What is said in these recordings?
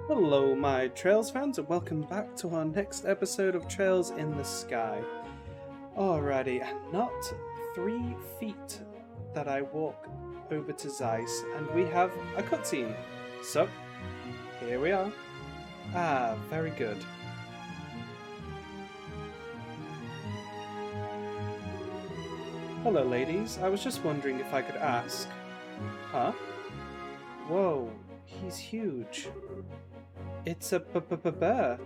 Hello my Trails fans and welcome back to our next episode of Trails in the Sky. Alrighty, not 3 feet that I walk over to Zeiss and we have a cutscene. So, here we are. Ah, very good. Hello ladies, I was just wondering if I could ask... Huh? Whoa, he's huge. It's a bear.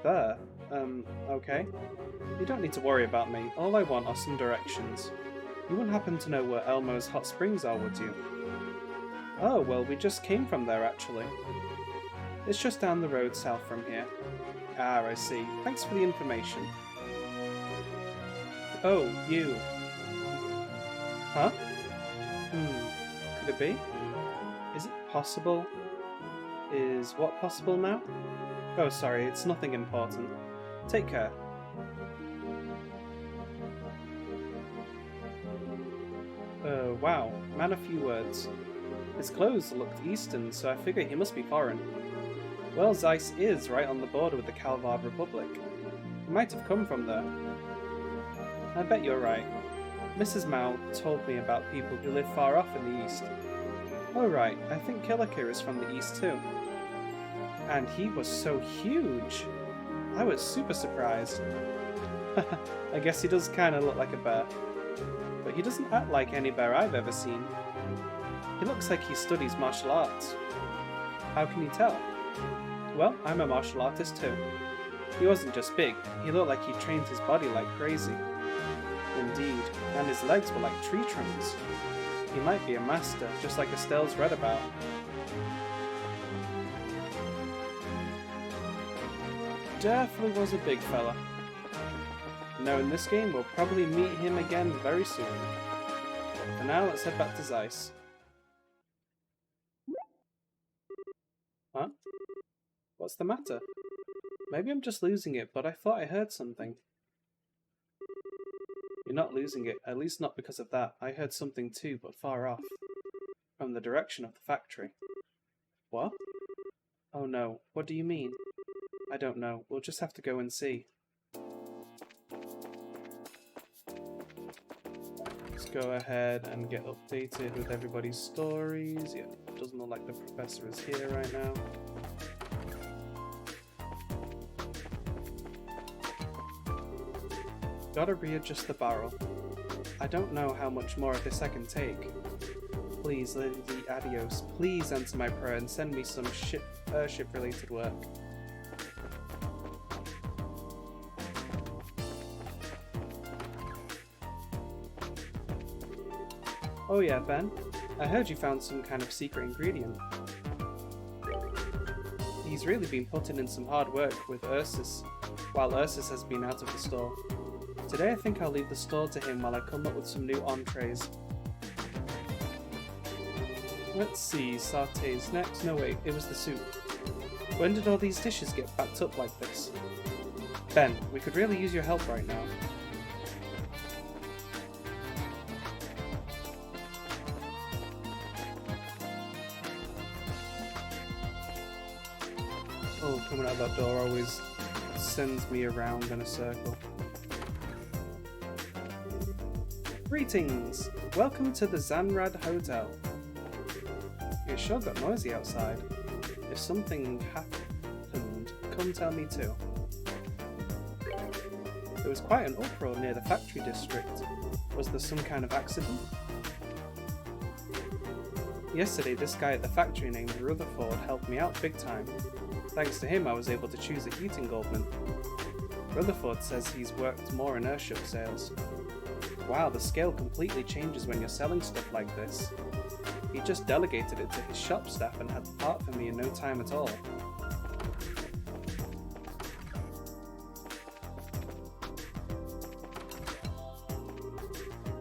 Bear? Okay. You don't need to worry about me. All I want are some directions. You wouldn't happen to know where Elmo's hot springs are, would you? Oh, well, we just came from there, actually. It's just down the road south from here. Ah, I see. Thanks for the information. Oh, you. Huh? Could it be? Is it possible? Is what possible now? Oh, sorry, it's nothing important. Take care. Wow, man of few words. His clothes looked Eastern, so I figure he must be foreign. Well, Zeiss is right on the border with the Kalvar Republic. He might have come from there. I bet you're right. Mrs. Mao told me about people who live far off in the east. Oh right, I think Killiker is from the east too. And he was so huge! I was super surprised. I guess he does kind of look like a bear. But he doesn't act like any bear I've ever seen. He looks like he studies martial arts. How can you tell? Well, I'm a martial artist too. He wasn't just big, he looked like he trained his body like crazy. Indeed, and his legs were like tree trunks. He might be a master, just like Estelle's read about. Definitely was a big fella. Now in this game, we'll probably meet him again very soon. For now, let's head back to Zeiss. Huh? What's the matter? Maybe I'm just losing it, but I thought I heard something. You're not losing it, at least not because of that. I heard something too, but far off. From the direction of the factory. What? Oh no, what do you mean? I don't know, we'll just have to go and see. Let's go ahead and get updated with everybody's stories. Yeah, doesn't look like the professor is here right now. Gotta readjust the barrel. I don't know how much more of this I can take. Please, Lady Adios, please answer my prayer and send me some airship-related work. Oh yeah, Ben, I heard you found some kind of secret ingredient. He's really been putting in some hard work with Ursus, while Ursus has been out of the store. Today I think I'll leave the store to him while I come up with some new entrees. Let's see, sautés next. No wait, it was the soup. When did all these dishes get packed up like this? Ben, we could really use your help right now. Oh, coming out that door always sends me around in a circle. Greetings! Welcome to the Zanrad Hotel. It sure got noisy outside. If something happened, come tell me too. There was quite an uproar near the factory district. Was there some kind of accident? Yesterday this guy at the factory named Rutherford helped me out big time. Thanks to him I was able to choose a heating oven. Rutherford says he's worked more in airship sales. Wow, the scale completely changes when you're selling stuff like this. He just delegated it to his shop staff and had the part for me in no time at all.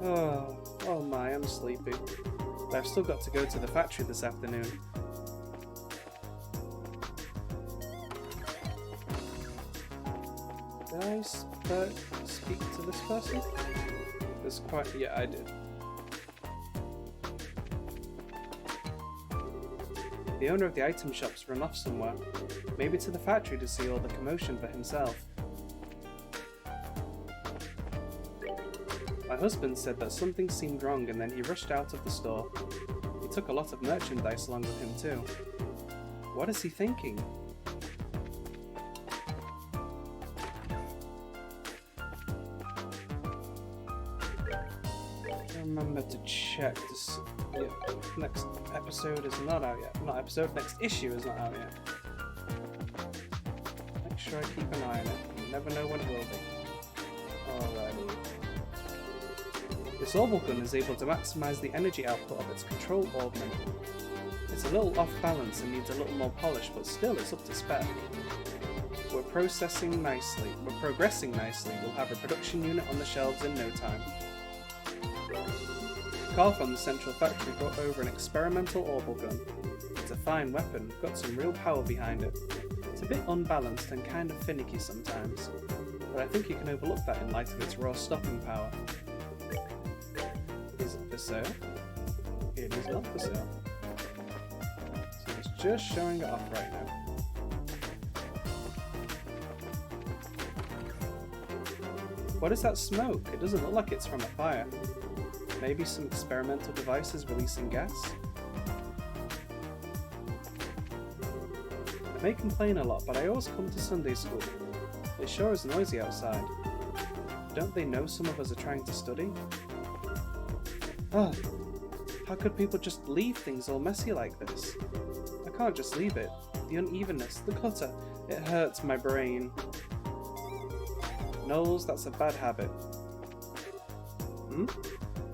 Oh my, I'm sleepy. But I've still got to go to the factory this afternoon. Did I speak to this person? There's quite... yeah, I did. The owner of the item shop's run off somewhere. Maybe to the factory to see all the commotion for himself. My husband said that something seemed wrong and then he rushed out of the store. He took a lot of merchandise along with him too. What is he thinking? Remember to check this. Yeah, next episode is not out yet. Not episode, next issue is not out yet. Make sure I keep an eye on it. You never know when it will be. Alrighty. This orbital gun is able to maximize the energy output of its control augment. It's a little off balance and needs a little more polish, but still it's up to spec. We're progressing nicely. We'll have a production unit on the shelves in no time. Carl from the central factory brought over an experimental orbital gun. It's a fine weapon, got some real power behind it. It's a bit unbalanced and kind of finicky sometimes, but I think you can overlook that in light of its raw stopping power. Is it for sale? It is not for sale. So it's just showing it off right now. What is that smoke? It doesn't look like it's from a fire. Maybe some experimental device is releasing gas? I may complain a lot, but I always come to Sunday school. It sure is noisy outside. Don't they know some of us are trying to study? Ah, how could people just leave things all messy like this? I can't just leave it. The unevenness, the clutter, it hurts my brain. Knowles, that's a bad habit.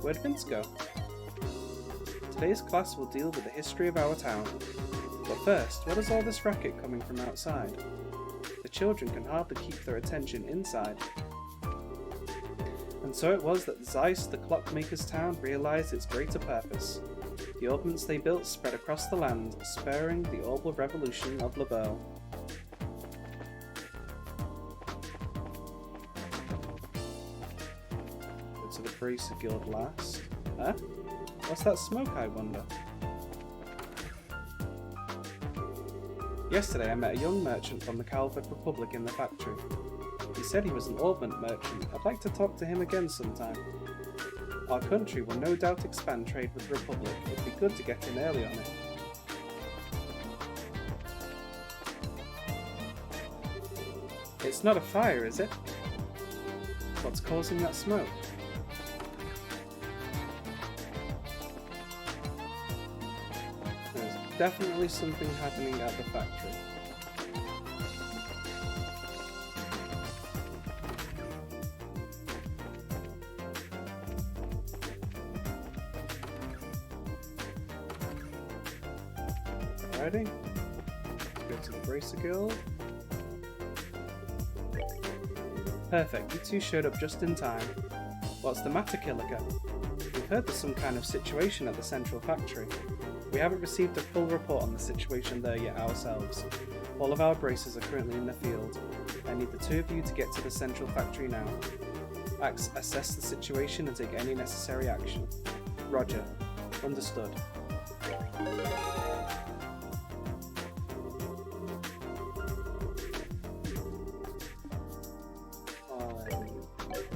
Where'd Vince go? Today's class will deal with the history of our town. But first, what is all this racket coming from outside? The children can hardly keep their attention inside. And so it was that Zeiss, the clockmaker's town, realized its greater purpose. The ordnance they built spread across the land, spurring the orbital revolution of LaBelle. To the Bracer Guild last. Huh? What's that smoke, I wonder? Yesterday I met a young merchant from the Calvert Republic in the factory. He said he was an ornament merchant. I'd like to talk to him again sometime. Our country will no doubt expand trade with the Republic. It'd be good to get in early on it. It's not a fire, is it? What's causing that smoke? Definitely something happening at the factory. Alrighty. Let's go to the Bracer Guild. Perfect, you two showed up just in time. What's the matter, Killiker? We've heard there's some kind of situation at the central factory. We haven't received a full report on the situation there yet ourselves. All of our bracers are currently in the field. I need the two of you to get to the central factory now. Assess the situation and take any necessary action. Roger. Understood.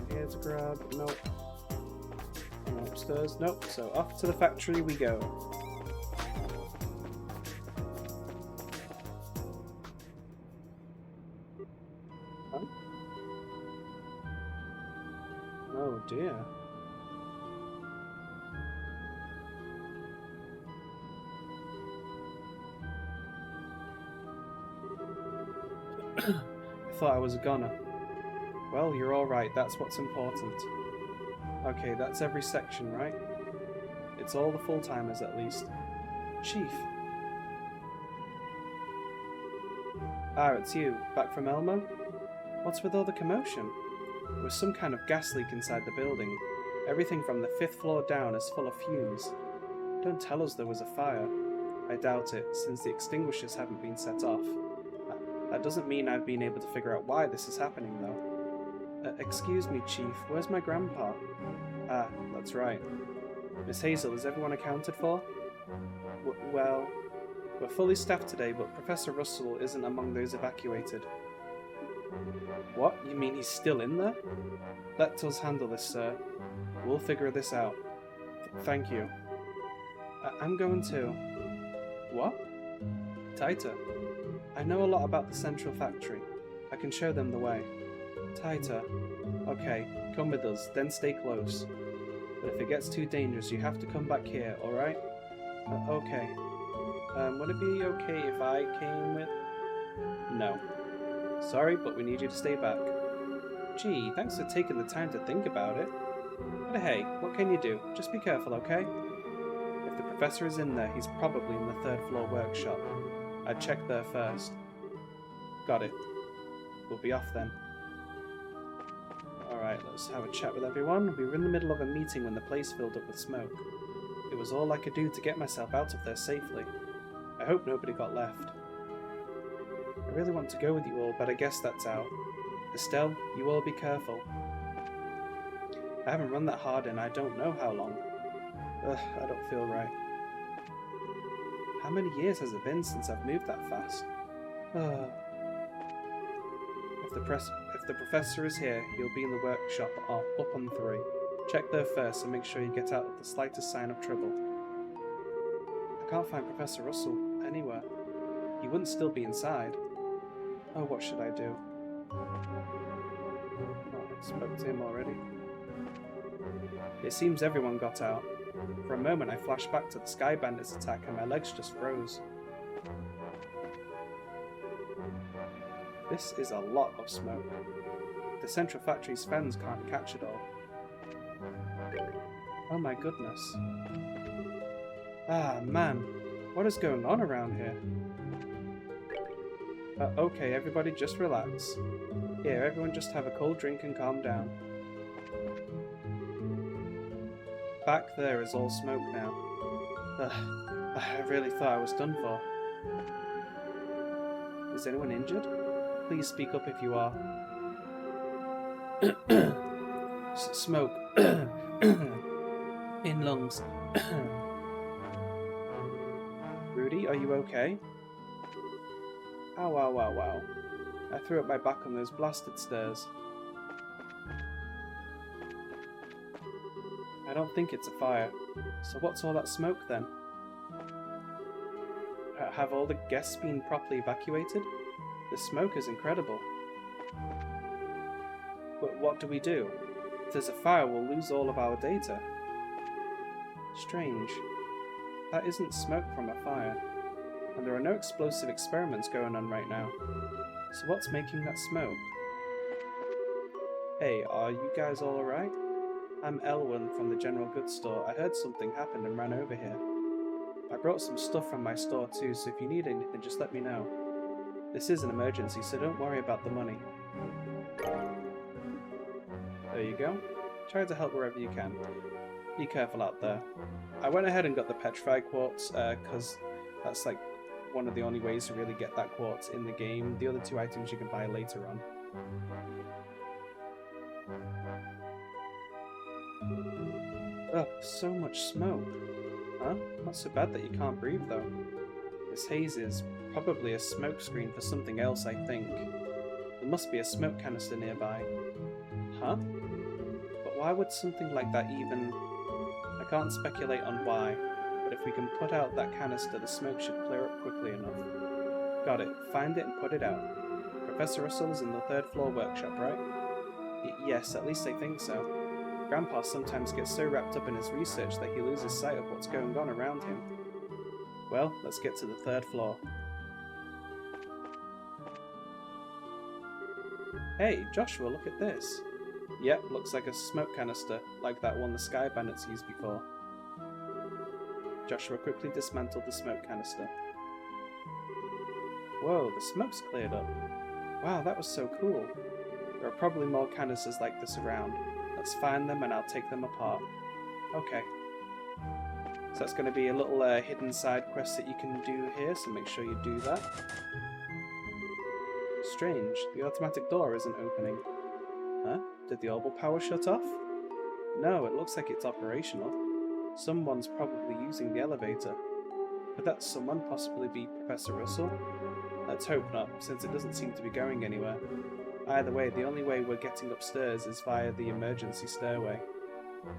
Here to grab. Nope. Upstairs. Nope. So off to the factory we go. Oh dear. I thought I was a goner. Well, you're alright, that's what's important. Okay, that's every section, right? It's all the full-timers at least. Chief. Ah, it's you. Back from Elmo? What's with all the commotion? There was some kind of gas leak inside the building. Everything from the 5th floor down is full of fumes. Don't tell us there was a fire. I doubt it, since the extinguishers haven't been set off. That doesn't mean I've been able to figure out why this is happening, though. Excuse me, Chief, where's my grandpa? Ah, that's right. Miss Hazel, is everyone accounted for? Well, We're fully staffed today, but Professor Russell isn't among those evacuated. What? You mean he's still in there? Let us handle this, sir. We'll figure this out. Thank you. I'm going to... What? Taita. I know a lot about the central factory. I can show them the way. Taita. Okay, come with us, then stay close. But if it gets too dangerous, you have to come back here, alright? Okay. Would it be okay if I came with... No. Sorry, but we need you to stay back. Gee, thanks for taking the time to think about it. But hey, what can you do? Just be careful, okay? If the professor is in there, he's probably in the 3rd floor workshop. I'd check there first. Got it. We'll be off then. Alright, let's have a chat with everyone. We were in the middle of a meeting when the place filled up with smoke. It was all I could do to get myself out of there safely. I hope nobody got left. I really want to go with you all, but I guess that's out. Estelle, you all be careful. I haven't run that hard in I don't know how long. Ugh, I don't feel right. How many years has it been since I've moved that fast? If the professor is here, he'll be in the workshop up on 3. Check there first and make sure you get out with the slightest sign of trouble. I can't find Professor Russell anywhere. He wouldn't still be inside. Oh, what should I do? Oh, I spoke to him already. It seems everyone got out. For a moment I flashed back to the Sky Bandits attack and my legs just froze. This is a lot of smoke. The central factory's fans can't catch it all. Oh my goodness. Ah, man. What is going on around here? Okay, everybody just relax. Here, everyone just have a cold drink and calm down. Back there is all smoke now. I really thought I was done for. Is anyone injured? Please speak up if you are. Smoke. In lungs. Rudy, are you okay? Ow, ow, ow, ow. I threw up my back on those blasted stairs. I don't think it's a fire. So what's all that smoke then? Have all the guests been properly evacuated? The smoke is incredible. But what do we do? If there's a fire, we'll lose all of our data. Strange. That isn't smoke from a fire. And there are no explosive experiments going on right now. So what's making that smoke? Hey, are you guys all alright? I'm Elwyn from the general goods store. I heard something happened and ran over here. I brought some stuff from my store too, so if you need anything, just let me know. This is an emergency, so don't worry about the money. There you go. Try to help wherever you can. Be careful out there. I went ahead and got the petrified quartz, because that's like one of the only ways to really get that quartz in the game. The other 2 items you can buy later on. Ugh, so much smoke. Huh? Not so bad that you can't breathe though. This haze is probably a smoke screen for something else, I think. There must be a smoke canister nearby. Huh? But why would something like that even... I can't speculate on why, but if we can put out that canister, the smoke should clear up quickly enough. Got it. Find it and put it out. Professor Russell is in the 3rd floor workshop, right? Yes, at least I think so. Grandpa sometimes gets so wrapped up in his research that he loses sight of what's going on around him. Well, let's get to the 3rd floor. Hey, Joshua, look at this. Yep, looks like a smoke canister, like that one the Sky Bandits used before. Joshua quickly dismantled the smoke canister. Whoa, the smoke's cleared up. Wow, that was so cool. There are probably more canisters like this around. Let's find them and I'll take them apart. Okay. So that's going to be a little hidden side quest that you can do here, so make sure you do that. Strange, the automatic door isn't opening. Huh? Did the orbital power shut off? No, it looks like it's operational. Someone's probably using the elevator. Could that someone possibly be Professor Russell? Let's hope not, since it doesn't seem to be going anywhere. Either way, the only way we're getting upstairs is via the emergency stairway.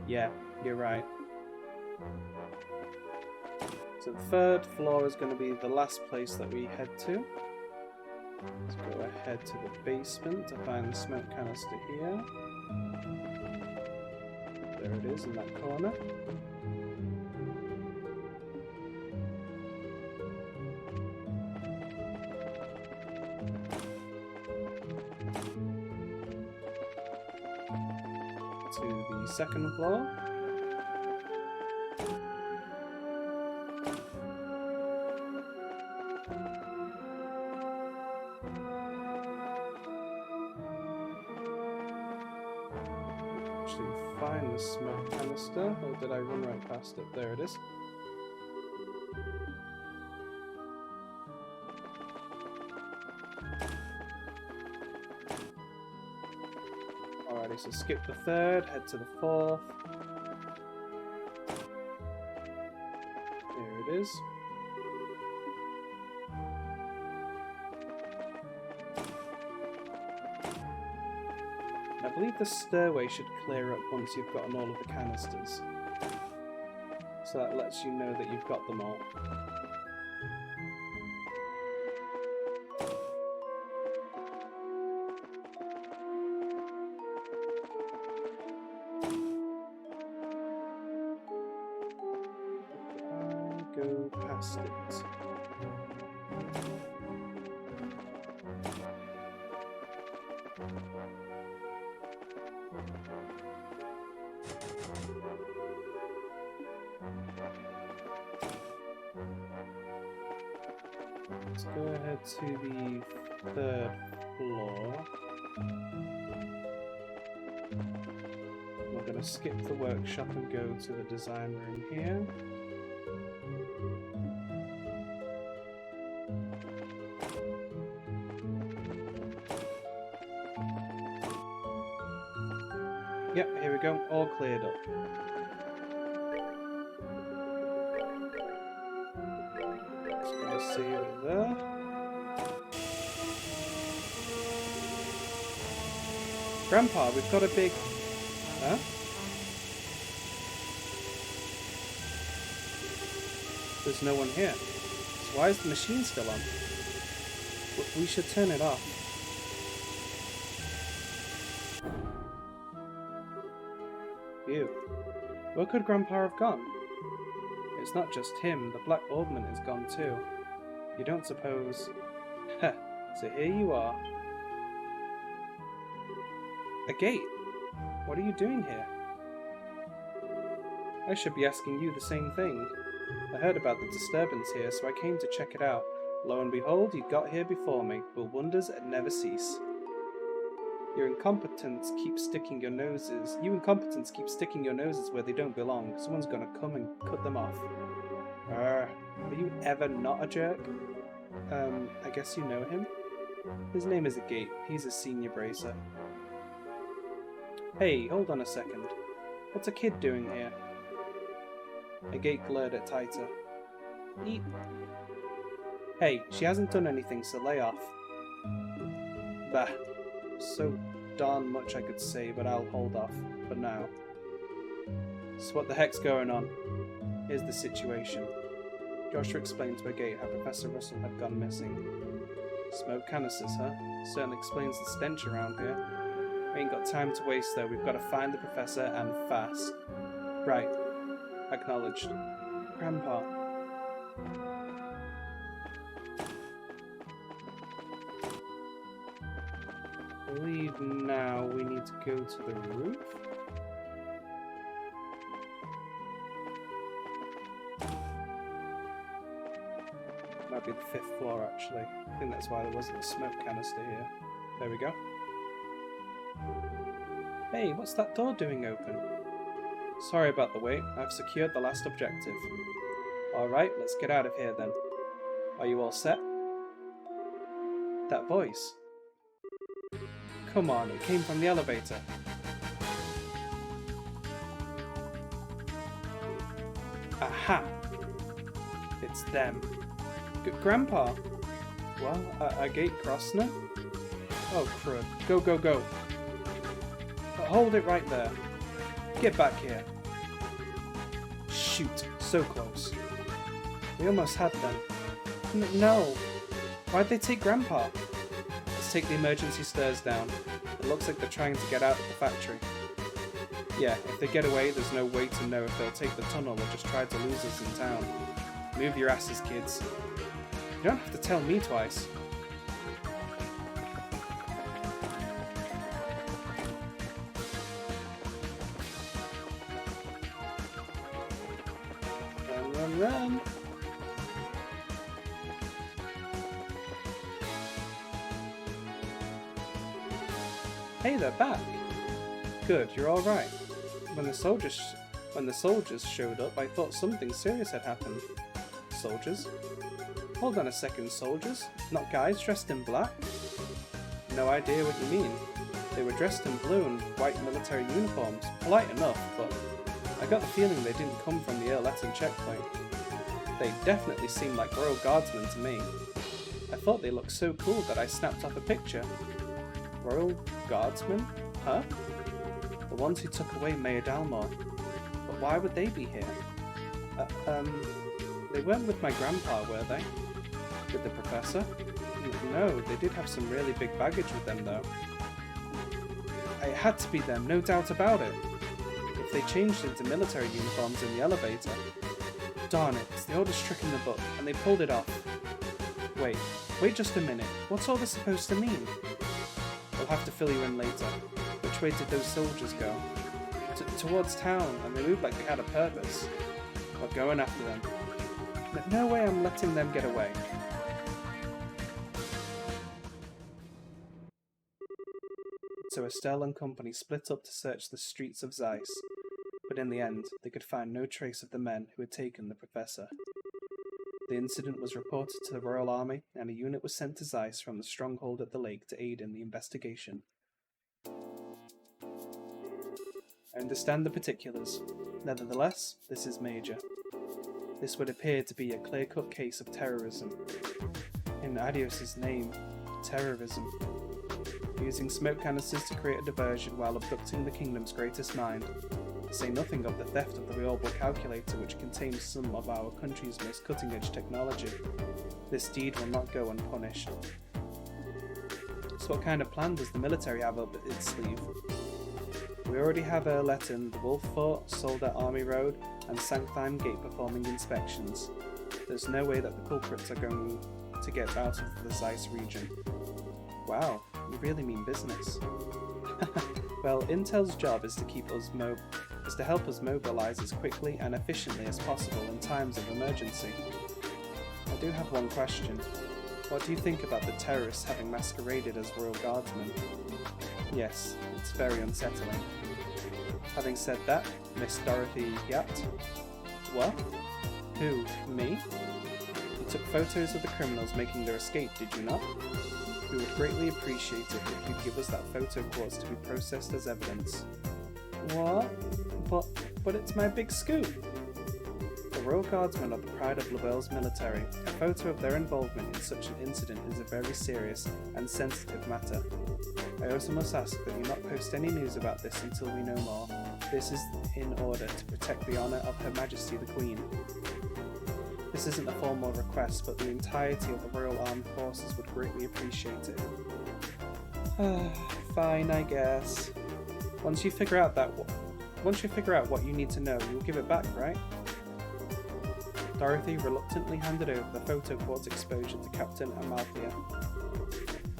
Yeah, you're right. So the third floor is going to be the last place that we head to. Let's go ahead to the basement to find the smoke canister here. There it is in that corner. To the second floor. Find the smoke canister, or did I run right past it? There it is. Alrighty, so skip the third, head to the fourth. There it is. I believe the stairway should clear up once you've gotten all of the canisters. So that lets you know that you've got them all. I go past it. Let's go ahead to the third floor. We're going to skip the workshop and go to the design room here. Yep, here we go, all cleared up. See over there. Grandpa, we've got a big... Huh? There's no one here. So why is the machine still on? We should turn it off. Phew. Where could Grandpa have gone? It's not just him, the Black Orbman is gone too. You don't suppose... Heh, so here you are. A gate? What are you doing here? I should be asking you the same thing. I heard about the disturbance here, so I came to check it out. Lo and behold, you got here before me. Will wonders never cease? You incompetents keep sticking your noses where they don't belong. Someone's gonna come and cut them off. Are you ever not a jerk? I guess you know him? His name is Agate. He's a senior bracer. Hey, hold on a second. What's a kid doing here? Agate glared at Taita. Eat. Hey, she hasn't done anything, so lay off. Bah. So darn much I could say, but I'll hold off for now. So what the heck's going on? Here's the situation. Joshua explained to Agate how Professor Russell had gone missing. Smoke canisters, huh? Certainly explains the stench around here. We ain't got time to waste though, we've got to find the professor and fast. Right. Acknowledged. Grandpa. I believe now we need to go to the roof. Might be the 5th floor actually. I think that's why there wasn't a smoke canister here. There we go. Hey, what's that door doing open? Sorry about the wait. I've secured the last objective. Alright, let's get out of here then. Are you all set? That voice. Come on, it came from the elevator. Aha! It's them. Grandpa! Well, I gate crossed now. Oh, crud. Go, go, go. Hold it right there. Get back here. Shoot, so close. We almost had them. No. Why'd they take Grandpa? Let's take the emergency stairs down. It looks like they're trying to get out of the factory. Yeah, if they get away, there's no way to know if they'll take the tunnel or just try to lose us in town. Move your asses, kids. You don't have to tell me twice. Run, run, run! Hey, they're back! Good, you're alright. When the soldiers showed up, I thought something serious had happened. Soldiers? Hold on a second, soldiers? Not guys dressed in black? No idea what you mean. They were dressed in blue and white military uniforms. Polite enough, but I got the feeling they didn't come from the Earleton checkpoint. They definitely seemed like Royal Guardsmen to me. I thought they looked so cool that I snapped off a picture. Royal Guardsmen? Huh? The ones who took away Mayor Dalmor. But why would they be here? They weren't with my grandpa, were they? With the professor? No, they did have some really big baggage with them, though. It had to be them, no doubt about it. If they changed into military uniforms in the elevator... Darn it, it's the oldest trick in the book, and they pulled it off. Wait just a minute. What's all this supposed to mean? I'll have to fill you in later. Which way did those soldiers go? Towards town, and they moved like they had a purpose. We're going after them. No way I'm letting them get away. So Estelle and company split up to search the streets of Zeiss, but in the end, they could find no trace of the men who had taken the professor. The incident was reported to the Royal Army, and a unit was sent to Zeiss from the stronghold at the lake to aid in the investigation. I understand the particulars. Nevertheless, this is major. This would appear to be a clear-cut case of terrorism. In Adios's name, terrorism. Using smoke canisters to create a diversion while abducting the kingdom's greatest mind. To say nothing of the theft of the Reolable calculator, which contains some of our country's most cutting-edge technology. This deed will not go unpunished. So what kind of plan does the military have up its sleeve? We already have Earleton, the Wolf Fort, Soldat Army Road, and Sanctheim Gate performing inspections. There's no way that the culprits are going to get out of the Zeiss region. Wow, you really mean business. Well, Intel's job is to help us mobilize as quickly and efficiently as possible in times of emergency. I do have one question. What do you think about the terrorists having masqueraded as Royal Guardsmen? Yes, it's very unsettling. Having said that, Miss Dorothy Yacht? What? Who? Me? You took photos of the criminals making their escape, did you not? We would greatly appreciate it if you'd give us that photo quartz to be processed as evidence. What? But it's my big scoop! The Royal Guardsmen are the pride of Lavelle's military. A photo of their involvement in such an incident is a very serious and sensitive matter. I also must ask that you not post any news about this until we know more. This is in order to protect the honour of Her Majesty the Queen. This isn't a formal request, but the entirety of the Royal Armed Forces would greatly appreciate it. Fine, I guess. Once you figure out what you need to know, you'll give it back, right? Dorothy reluctantly handed over the photo quartz exposure to Captain Amalthea.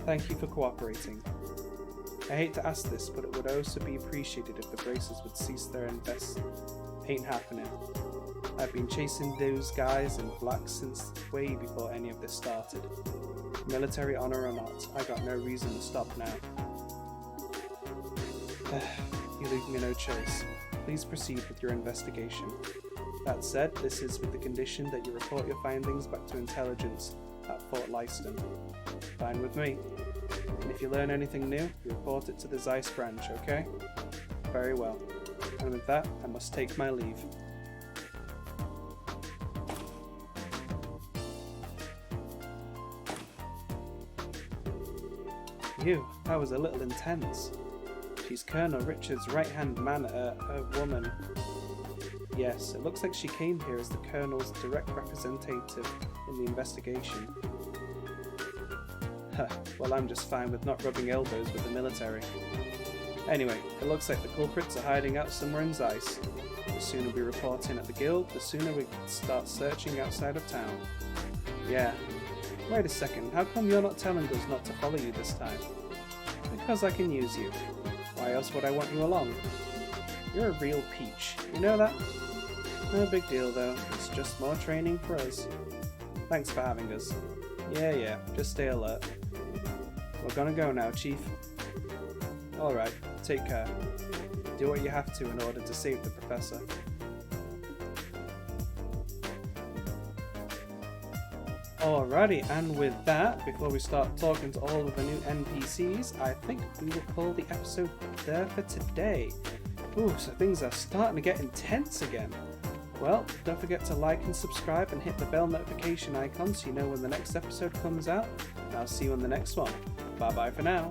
Thank you for cooperating. I hate to ask this, but it would also be appreciated if the braces would cease their invest. Ain't happening. I've been chasing those guys in black since way before any of this started. Military honor or not, I got no reason to stop now. You leave me no choice. Please proceed with your investigation. That said, this is with the condition that you report your findings back to intelligence at Fort Leiston. Fine with me. And if you learn anything new, you report it to the Zeiss branch, okay? Very well. And with that, I must take my leave. Phew, that was a little intense. She's Colonel Richard's right-hand man, a woman. Yes, it looks like she came here as the Colonel's direct representative in the investigation. Huh, well, I'm just fine with not rubbing elbows with the military. Anyway, it looks like the culprits are hiding out somewhere in Zeiss. The sooner we report in at the guild, the sooner we can start searching outside of town. Yeah. Wait a second, how come you're not telling us not to follow you this time? Because I can use you. Why else would I want you along? You're a real peach, you know that? No big deal though, it's just more training for us. Thanks for having us. Yeah, just stay alert. We're gonna go now, Chief. Alright, take care. Do what you have to in order to save the Professor. Alrighty, and with that, before we start talking to all of the new NPCs, I think we will call the episode there for today. Ooh, so things are starting to get intense again. Well, don't forget to like and subscribe and hit the bell notification icon so you know when the next episode comes out. And I'll see you on the next one. Bye bye for now.